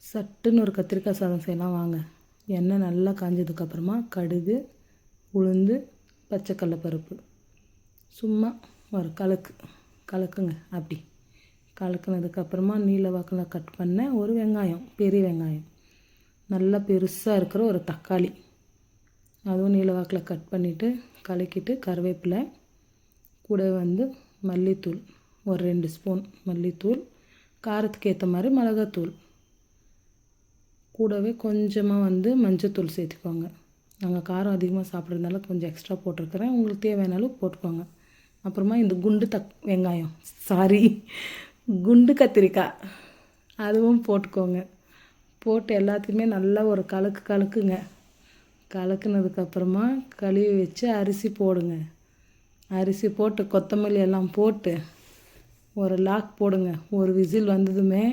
சட்டுன்னு ஒரு கத்திரிக்காய் சாதம் செய்யலாம் வாங்க. எண்ணெய் நல்லா காஞ்சதுக்கப்புறமா கடுகு, உளுந்து, பச்சைக்கடலை பருப்பு சும்மா ஒரு கலக்குங்க. அப்படி கலக்குனதுக்கப்புறமா நீல வாக்கில் கட் பண்ண ஒரு வெங்காயம், பெரிய வெங்காயம், நல்லா பெருசாக இருக்கிற ஒரு தக்காளி, அதுவும் நீல வாக்கில் கட் பண்ணிவிட்டு கலக்கிட்டு கருவேப்பிலை கூட மல்லித்தூள் ஒரு 2 ஸ்பூன் மல்லித்தூள், காரத்துக்கு ஏற்ற மாதிரி மிளகாத்தூள், கூடவே கொஞ்சமாக மஞ்சத்தூள் சேர்த்துக்கோங்க. நாங்கள் காரம் அதிகமாக சாப்பிட்றதுனால கொஞ்சம் எக்ஸ்ட்ரா போட்டிருக்கிறேன், உங்களுக்கு தேவையானாலும் போட்டுக்கோங்க. அப்புறமா இந்த குண்டு கத்திரிக்காய் அதுவும் போட்டுக்கோங்க. போட்டு எல்லாத்தையுமே நல்லா ஒரு கலக்குங்க. கலக்குனதுக்கப்புறமா கழுவி வச்சு அரிசி போடுங்க. அரிசி போட்டு கொத்தமல்லி எல்லாம் போட்டு ஒரு லாக் போடுங்க. ஒரு விசில் வந்ததுமே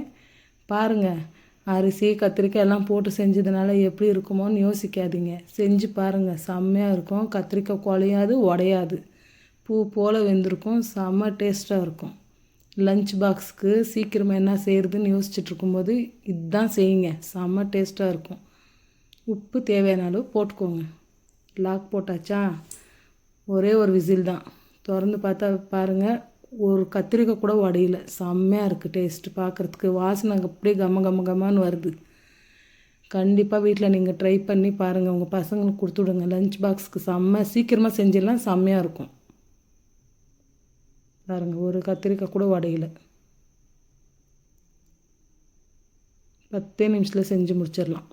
பாருங்கள், அரிசி கத்திரிக்காய் எல்லாம் போட்டு செஞ்சதுனால எப்படி இருக்குமோன்னு யோசிக்காதீங்க, செஞ்சு பாருங்கள். செம்மையாக இருக்கும். கத்திரிக்காய் குழையாது, உடையாது, பூ போல் வெந்திருக்கும். செம்ம டேஸ்ட்டாக இருக்கும். லஞ்ச் பாக்ஸுக்கு சீக்கிரமாக என்ன செய்கிறதுன்னு யோசிச்சுட்டு இருக்கும்போது இதுதான் செய்யுங்க, செம்ம டேஸ்ட்டாக இருக்கும். உப்பு தேவையான அளவு போட்டுக்கோங்க. லாக் போட்டாச்சா, ஒரே ஒரு விசில் தான். திறந்து பார்த்தா பாருங்கள், ஒரு கத்திரிக்காய் கூட உடையில. செம்மையாக இருக்குது டேஸ்ட்டு. பார்க்குறதுக்கு வாசனை அப்படியே கம்மன்னு வருது. கண்டிப்பாக வீட்டில் நீங்கள் ட்ரை பண்ணி பாருங்கள். உங்கள் பசங்களுக்கு கொடுத்து விடுங்க. லஞ்ச் பாக்ஸுக்கு சீக்கிரமாக செஞ்சிடலாம், செம்மையாக இருக்கும். பாருங்கள், ஒரு கத்திரிக்காய் கூட உடையில. 10 நிமிஷத்தில் செஞ்சு முடிச்சிடலாம்.